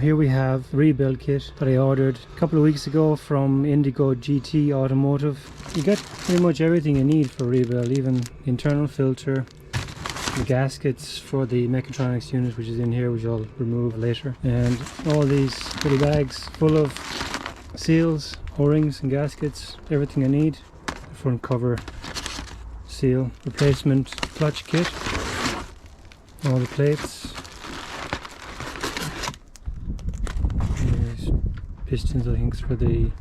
Here we have a rebuild kit that I ordered a couple of weeks ago from Indigo GT Automotive. You get pretty much everything you need for rebuild, even the internal filter, the gaskets for the Mechatronics unit which is in here, which I'll remove later, and all these little bags full of seals, O-rings and gaskets, everything I need. The front cover seal, replacement clutch kit, all the plates, there's pistons I think for the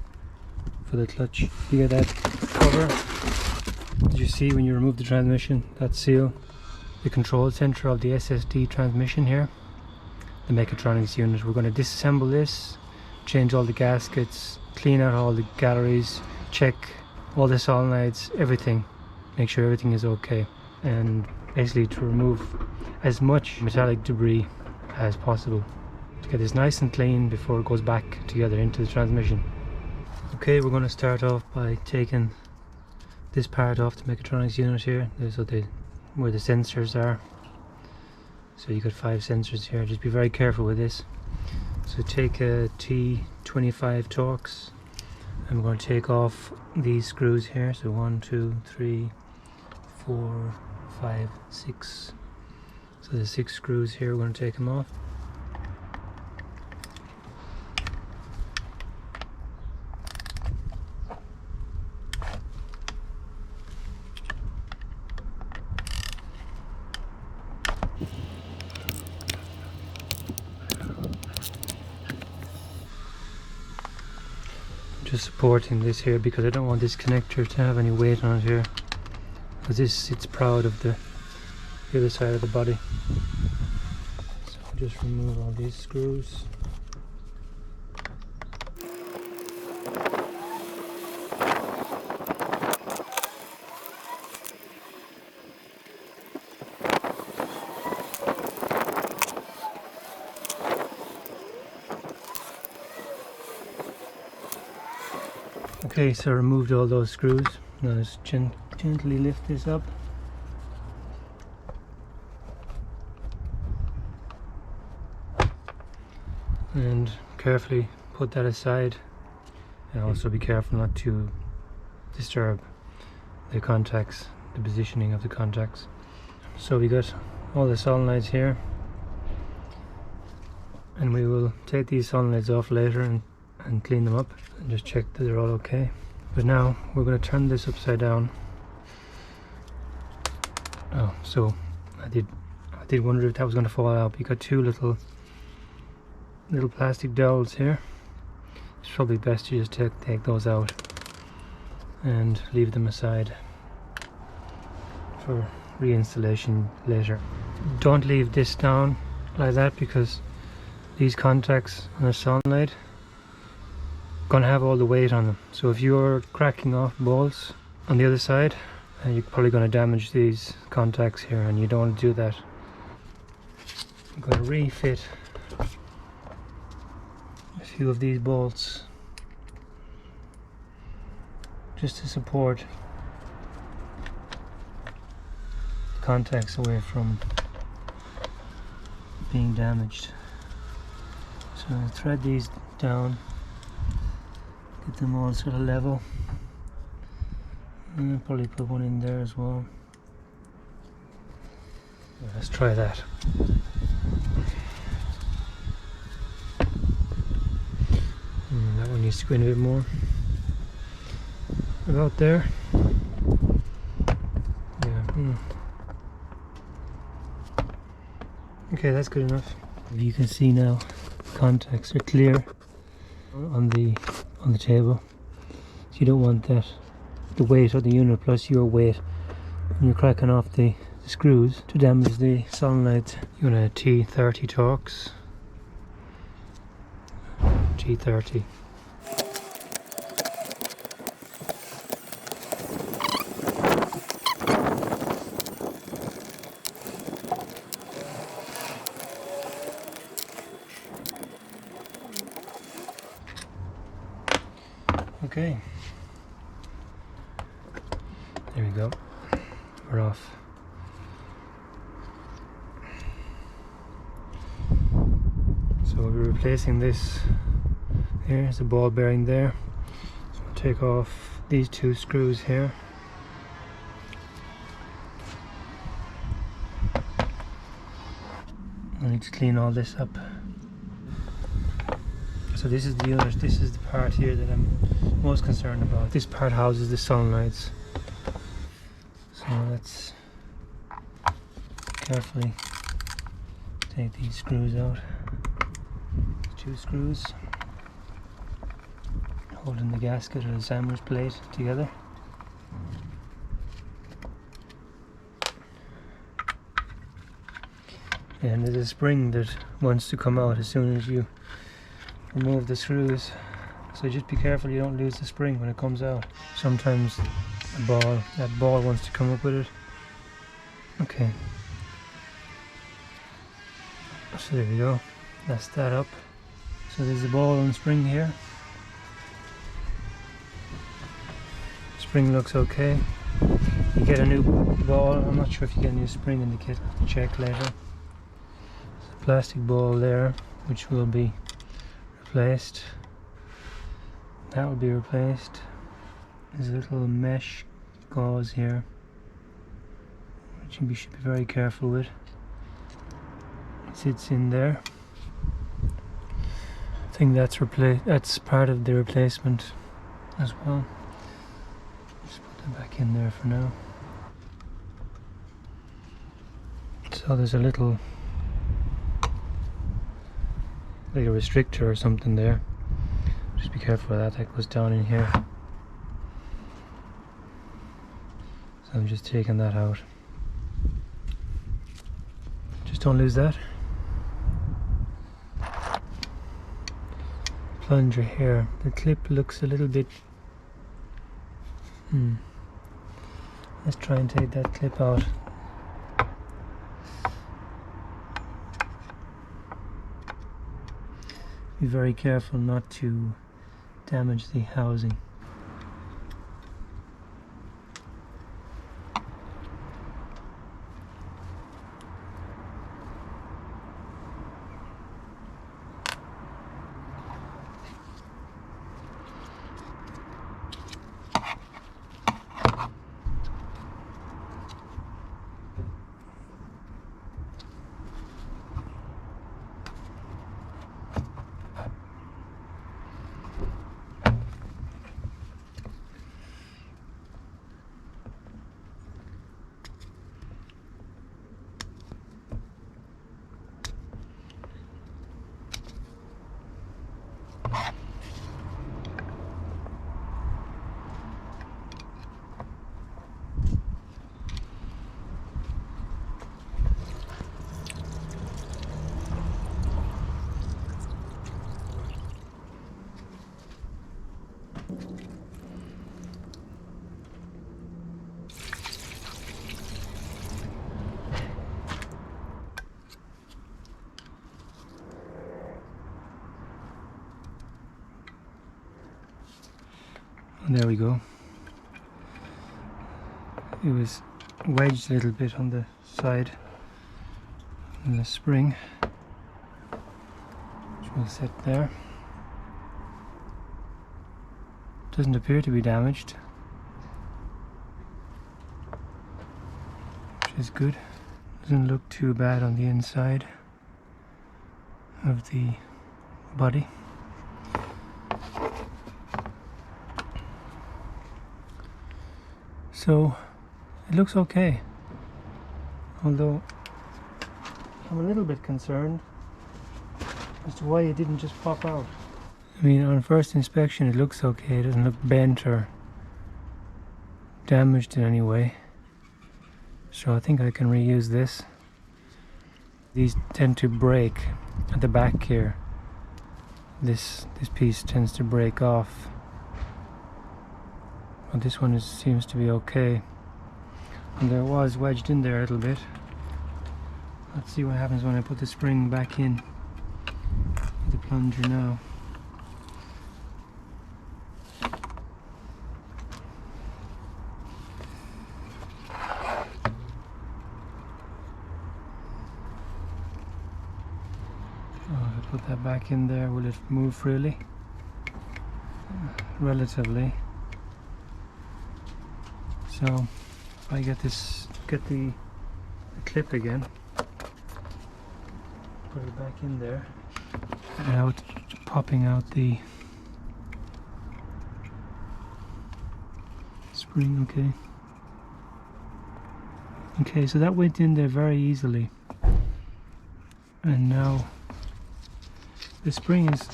clutch. You get that cover that you see when you remove the transmission, that seal, the control center of the SST transmission here, the Mechatronics unit. We're going to disassemble this, change all the gaskets, clean out all the galleries, check all the solenoids, everything, make sure everything is okay, and basically to remove as much metallic debris as possible to get this nice and clean before it goes back together into the transmission. Okay, we're going to start off by taking this part off the Mechatronics unit here. There's where the sensors are. So you got 5 sensors here. Just be very careful with this. So take a T25 Torx. I'm going to take off these screws here. So 1, 2, 3, 4, 5, 6. So there's 6 screws here. We're going to take them off. Just supporting this here because I don't want this connector to have any weight on it here, because this sits proud of the other side of the body. So I'll just remove all these screws. Okay, so I removed all those screws. Now just gently lift this up. And carefully put that aside. And also be careful not to disturb the contacts, the positioning of the contacts. So we got all the solenoids here. And we will take these solenoids off later and clean them up and just check that they're all okay. But now we're going to turn this upside down. Oh, so I did wonder if that was going to fall out. You got 2 little plastic dowels here. It's probably best to just take those out and leave them aside for reinstallation later. Don't leave this down like that, because these contacts on a solenoid gonna have all the weight on them. So if you're cracking off bolts on the other side, you're probably gonna damage these contacts here, and you don't want to do that. I'm gonna refit a few of these bolts just to support the contacts away from being damaged. So I'll thread these down, get them all sort of level, and I'll probably put one in there as well. Let's try that. That one needs to go in a bit more. About there. Yeah. Okay, that's good enough. You can see now, contacts are clear on the table. So you don't want that, the weight of the unit plus your weight when you're cracking off the screws, to damage the solenoids. You want a T30 Torx. T30. Okay, there we go, we're off. So we'll be replacing this. Here's the ball bearing there. So we'll take off these two screws here. I need to clean all this up. So this is the part here that I'm most concerned about. This part houses the solenoids. So let's carefully take these screws out. Two screws holding the gasket or the sandwich plate together. And there's a spring that wants to come out as soon as you remove the screws, so just be careful you don't lose the spring when it comes out. Sometimes that ball wants to come up with it. Okay, so there we go, that's that up. So there's the ball and spring here. Spring looks okay. You get a new ball. I'm not sure if you get a new spring in the kit, I'll check later. There's a plastic ball there which will be replaced. That will be replaced. There's a little mesh gauze here which you should be very careful with. It sits in there. I think that's part of the replacement as well. Just put that back in there for now. So there's a little, like a restrictor or something there. Just be careful of that goes down in here. So I'm just taking that out. Just don't lose that. Plunger here. The clip looks a little bit... Let's try and take that clip out. Be very careful not to damage the housing. And there we go. It was wedged a little bit on the side and the spring, which will sit there. Doesn't appear to be damaged, which is good. Doesn't look too bad on the inside of the body. So it looks okay, although I'm a little bit concerned as to why it didn't just pop out. I mean, on first inspection it looks okay, it doesn't look bent or damaged in any way, so I think I can reuse this. These tend to break at the back here. This piece tends to break off. But this one seems to be okay, and there was wedged in there a little bit. Let's see what happens when I put the spring back in the plunger now. Oh, I put that back in there. Will it move freely? Relatively. So if I get the clip again, put it back in there, now it's popping out the spring. Okay, so that went in there very easily, and now the spring is,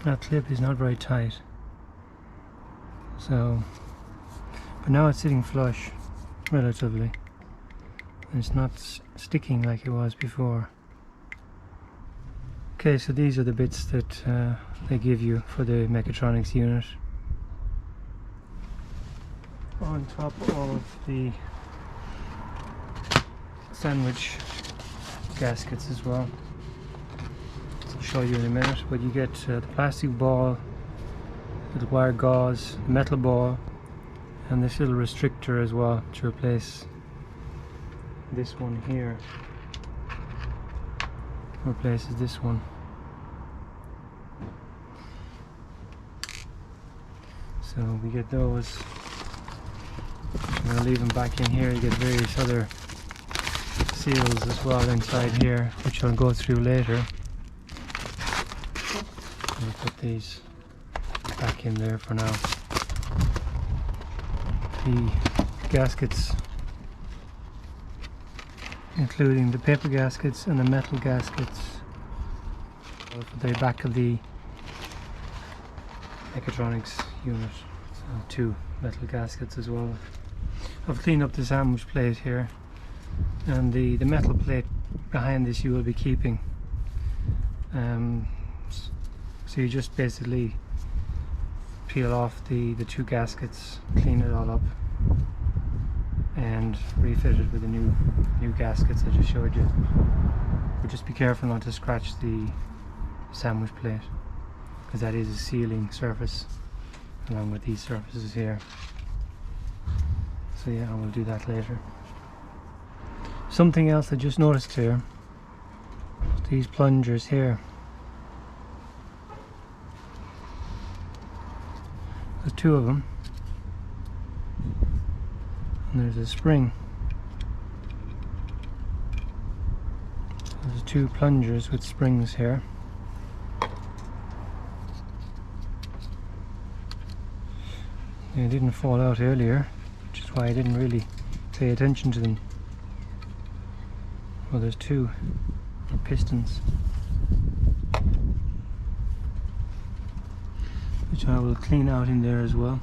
that clip is not very tight, so, but now it's sitting flush relatively, and it's not sticking like it was before. Okay, so these are the bits that they give you for the Mechatronics unit. On top of the sandwich gaskets as well. I'll show you in a minute, but you get the plastic ball, little wire gauze, metal ball, and this little restrictor as well to replace this one here. Replaces this one. So we get those. I'm going to leave them back in here. You get various other seals as well inside here, which I'll go through later. We'll put these back in there for now. The gaskets, including the paper gaskets and the metal gaskets, for the back of the Mechatronics unit. So 2 metal gaskets as well. I've cleaned up the sandwich plate here, and the metal plate behind this you will be keeping. So you just basically peel off the 2 gaskets, clean it all up, and refit it with the new gaskets I just showed you. But just be careful not to scratch the sandwich plate, because that is a sealing surface along with these surfaces here. So yeah, I will do that later. Something else I just noticed here, these plungers here. There's 2 of them, and there's a spring. There's 2 plungers with springs here. They didn't fall out earlier, which is why I didn't really pay attention to them. Well, there's 2 pistons, which I will clean out in there as well.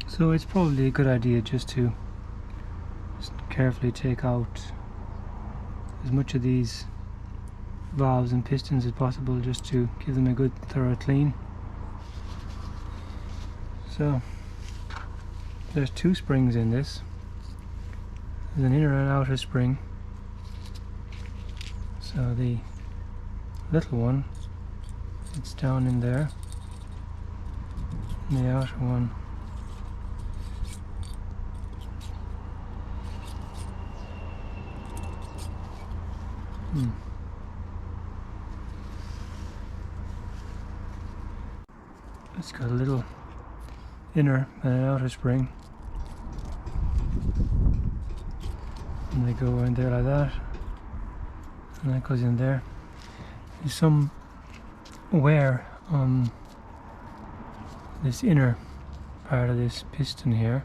So it's probably a good idea just to carefully take out as much of these valves and pistons as possible, just to give them a good thorough clean. So there's 2 springs in this. There's an inner and outer spring. So the little one, it's down in there, and the outer one it's got a little inner and an outer spring, and they go in there like that, and that goes in there. There's some wear on this inner part of this piston here.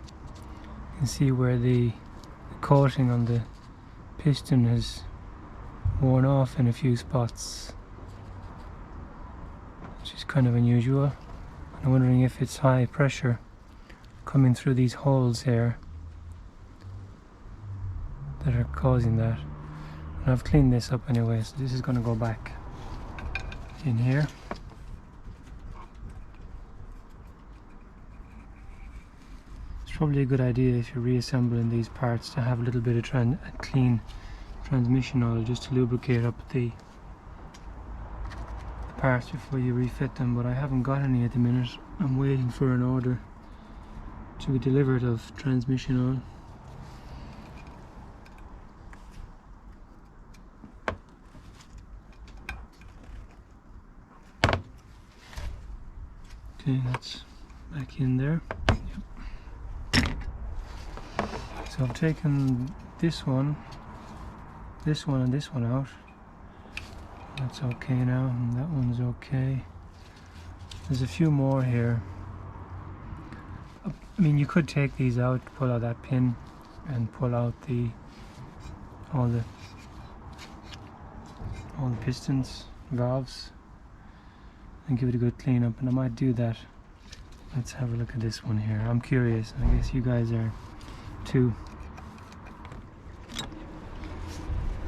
You can see where the coating on the piston has worn off in a few spots, which is kind of unusual. I'm wondering if it's high pressure coming through these holes here that are causing that. And I've cleaned this up anyway, so this is going to go back in here. It's probably a good idea if you're reassembling these parts to have a little bit of clean transmission oil just to lubricate up the parts before you refit them, but I haven't got any at the minute. I'm waiting for an order to be delivered of transmission oil. Okay, that's back in there. Yep. So I've taken this one, and this one out. That's okay now, and that one's okay. There's a few more here. I mean, you could take these out, pull out that pin, and pull out all the pistons, valves, and give it a good clean up, and I might do that. Let's have a look at this one here. I'm curious, I guess you guys are too.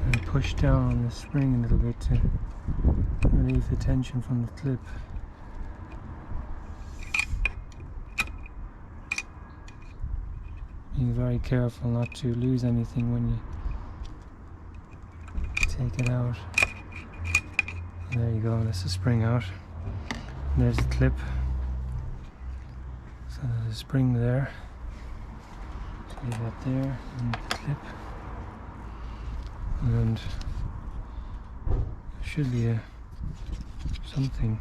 And push down on the spring a little bit to relieve the tension from the clip. Being very careful not to lose anything when you take it out. And there you go, that's the spring out. And there's the clip. So there's a spring there. So leave that there, and the clip. And there should be something.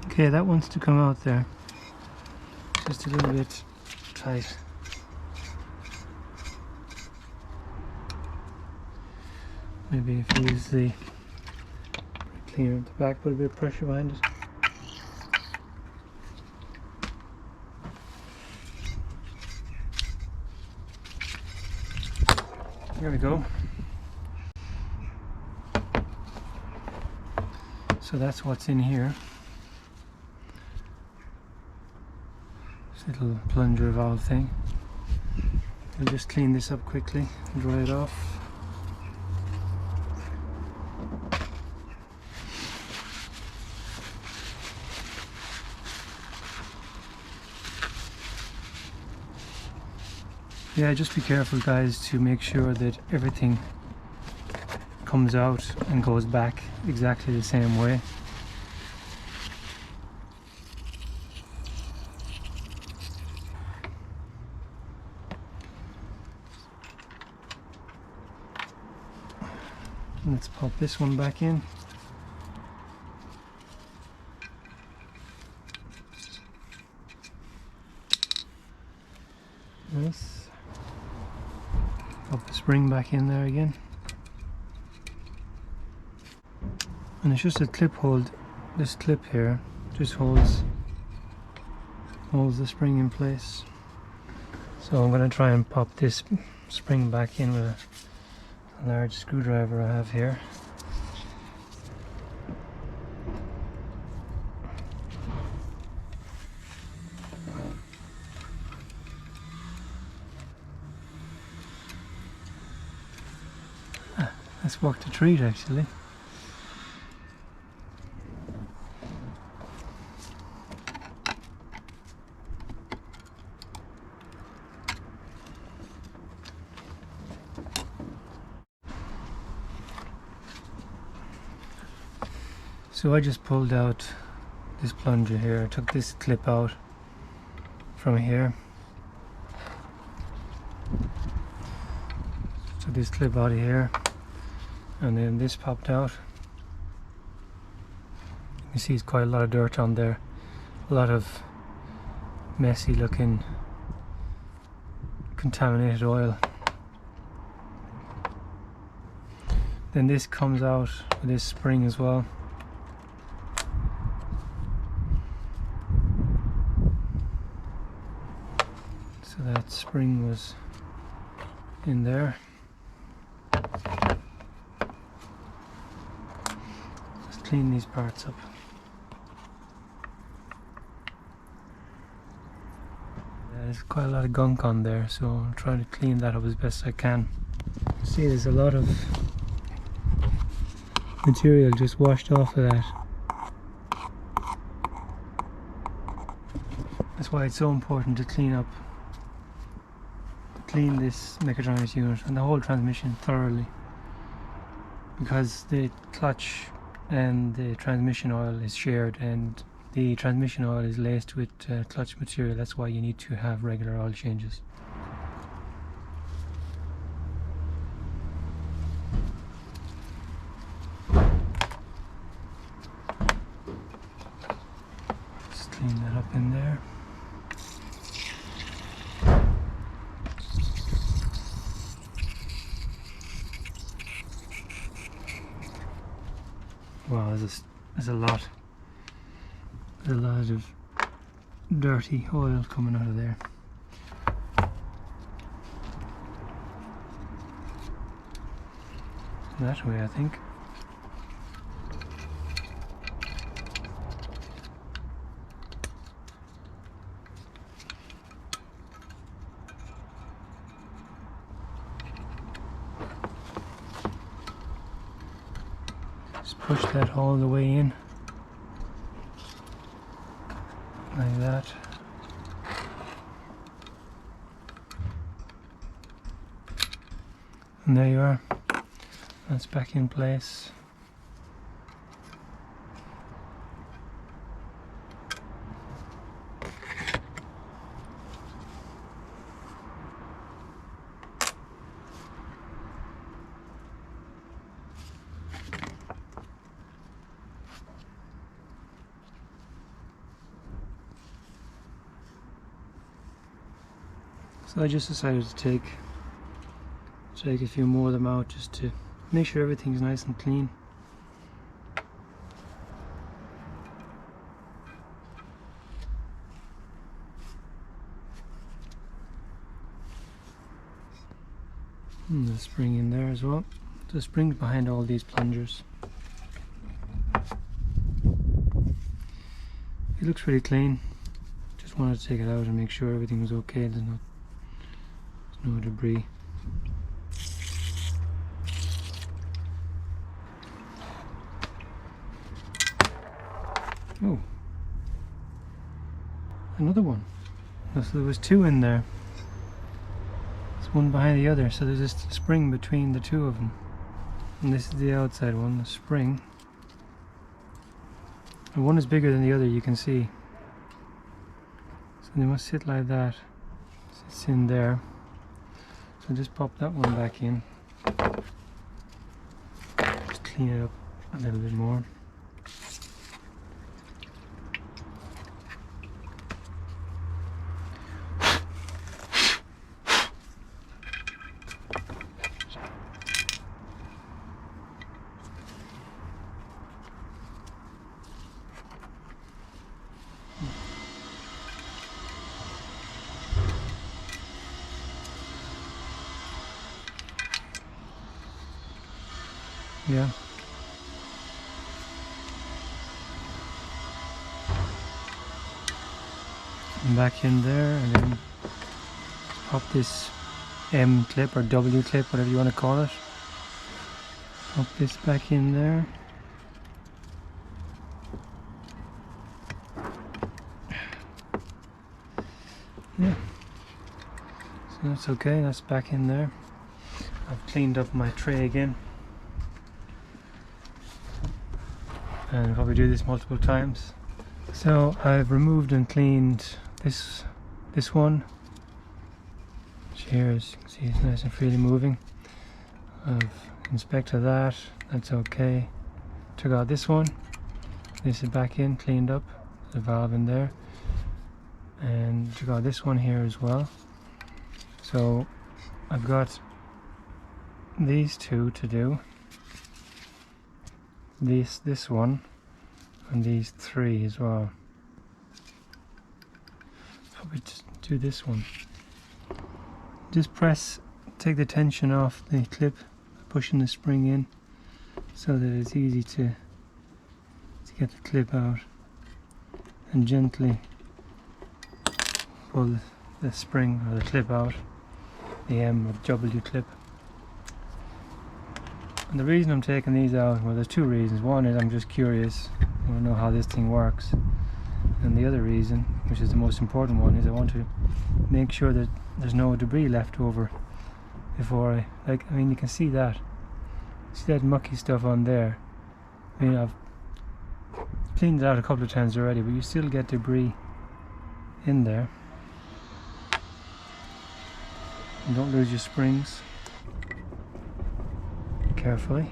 Okay, that wants to come out there. Just a little bit tight. Maybe if you use the cleaner at the back, put a bit of pressure behind it. There we go. So that's what's in here. This little plunger valve thing. I'll just clean this up quickly and dry it off. Yeah, just be careful guys to make sure that everything comes out and goes back exactly the same way. Let's pop this one back in. Nice. Pop the spring back in there again. And it's just a clip hold. This clip here just holds the spring in place. So I'm going to try and pop this spring back in with a large screwdriver I have here. Let's walk the treat actually. So I just pulled out this plunger here. I took this clip out from here. Took this clip out of here. And then this popped out. You can see it's quite a lot of dirt on there. A lot of messy looking contaminated oil. Then this comes out with this spring as well. So that spring was in there. Clean these parts up. There's quite a lot of gunk on there, so I'm trying to clean that up as best I can. See, there's a lot of material just washed off of that. That's why it's so important to clean this Mechatronics unit and the whole transmission thoroughly, because the clutch and the transmission oil is shared, and the transmission oil is laced with clutch material. That's why you need to have regular oil changes. Just clean that up in there. Wow, there's a lot of dirty oil coming out of there. That way, I think. Push that all the way in, like that. And there you are. That's back in place. So I just decided to take a few more of them out just to make sure everything's nice and clean. And the spring in there as well. The spring's behind all these plungers. It looks pretty clean. Just wanted to take it out and make sure everything was okay. There's no debris. Oh, another one. So there was two in there. It's one behind the other, so there's this spring between the two of them. And this is the outside one, the spring. And one is bigger than the other, you can see. So they must sit like that. It's in there. So just pop that one back in. Just clean it up a little bit more. Yeah. And back in there, and then pop this M clip or W clip, whatever you want to call it. Pop this back in there. Yeah. So that's okay, that's back in there. I've cleaned up my tray again. And I'll probably do this multiple times. So I've removed and cleaned this one, which here, as you can see, it's nice and freely moving. I've inspected that, that's okay. Took out this one, this is back in, cleaned up, the valve in there. And took out this one here as well. So I've got these two to do. This one and these three as well. Probably just do this one. Just take the tension off the clip, pushing the spring in so that it's easy to get the clip out, and gently pull the spring or the clip out, the M or W clip. And the reason I'm taking these out, well, there's two reasons. One is I'm just curious, I want to know how this thing works. And the other reason, which is the most important one, is I want to make sure that there's no debris left over before I mean, you can see that mucky stuff on there. I mean, I've cleaned it out a couple of times already, but you still get debris in there. And don't lose your springs. Carefully.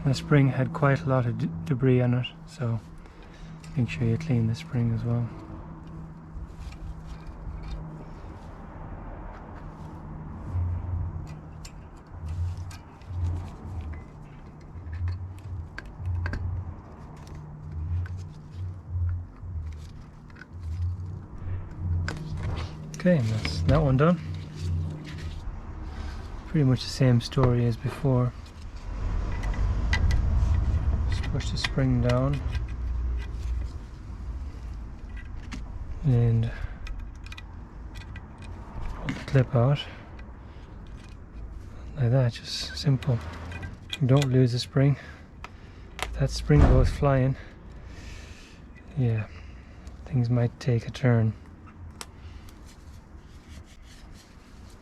The spring had quite a lot of debris on it, so make sure you clean the spring as well. Okay, and that's that one done. Pretty much the same story as before. Push the spring down and pull the clip out like that, just simple. You don't lose the spring. If that spring goes flying, yeah, things might take a turn.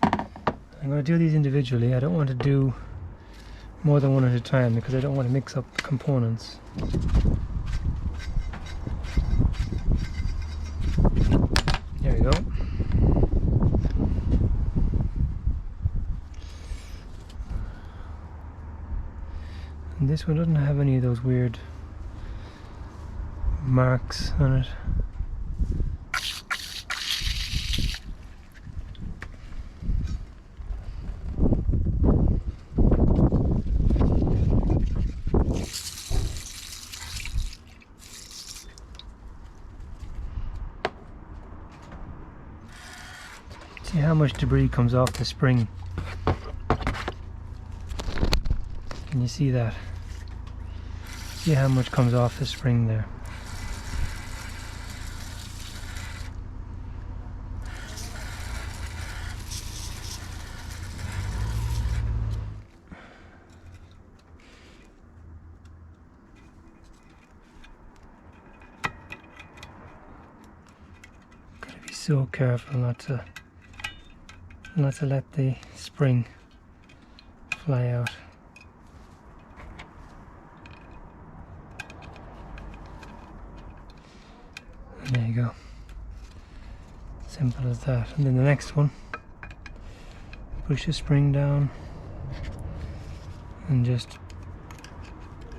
I'm going to do these individually. I don't want to do more than one at a time because I don't want to mix up components. There we go. And this one doesn't have any of those weird marks on it. See how much debris comes off the spring. Can you see that? See how much comes off the spring there. Gotta be so careful not to let the spring fly out. And there you go. Simple as that. And then the next one, push the spring down and just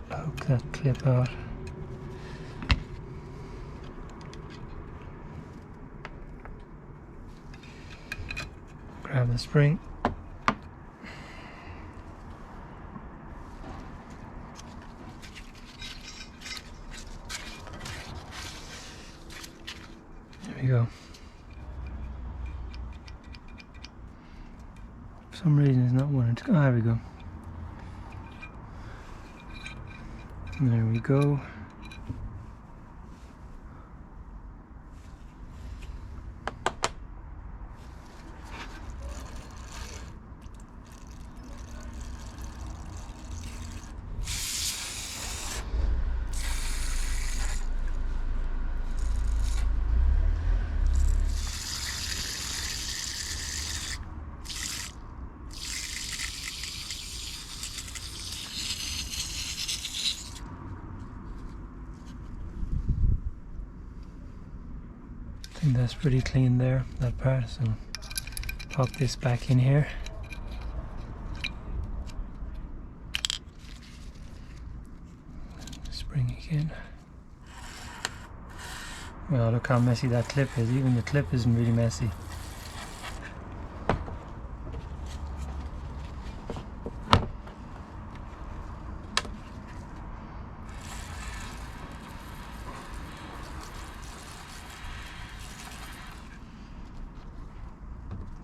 poke that clip out. Grab the spring. There we go. For some reason it's not wanting to go. There we go. There we go. I think that's pretty clean there, that part, so pop this back in here. spring again. Well, look how messy that clip is. Even the clip isn't really messy.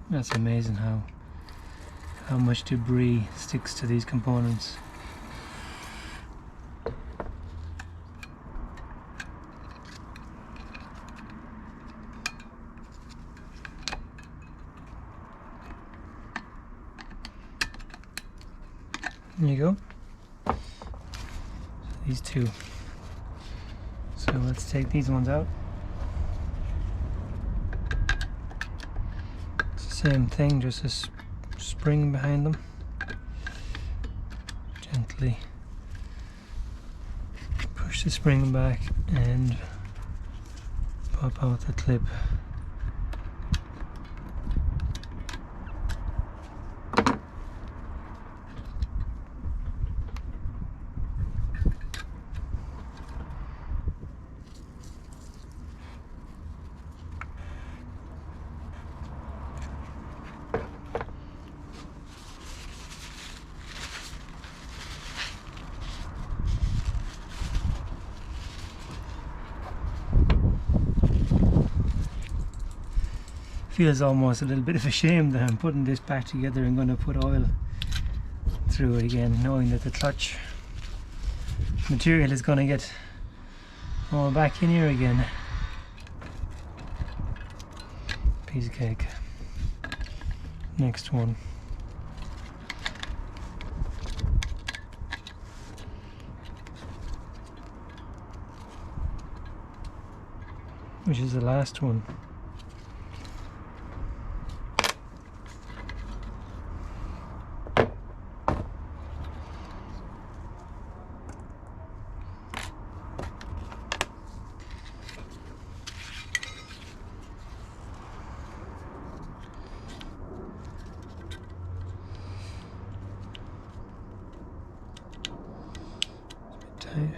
That's amazing how much debris sticks to these components. There you go. So these two. So let's take these ones out. It's the same thing, just a spring behind them. Gently push the spring back and pop out the clip. Feels almost a little bit of a shame that I'm putting this back together and going to put oil through it again, knowing that the clutch material is going to get all back in here again. Piece of cake. Next one. Which is the last one. Tight.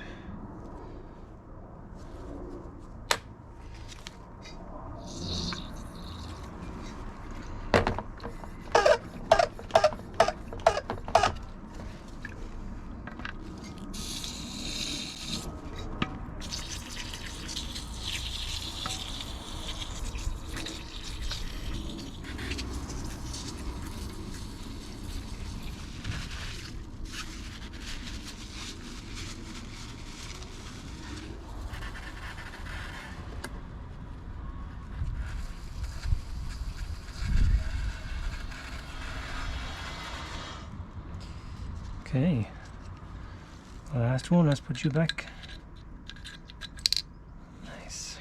Okay, last one, let's put you back. Nice.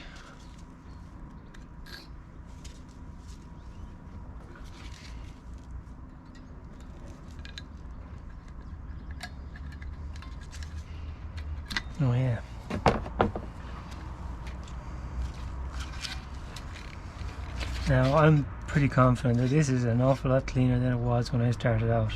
Oh yeah. Now I'm pretty confident that this is an awful lot cleaner than it was when I started out.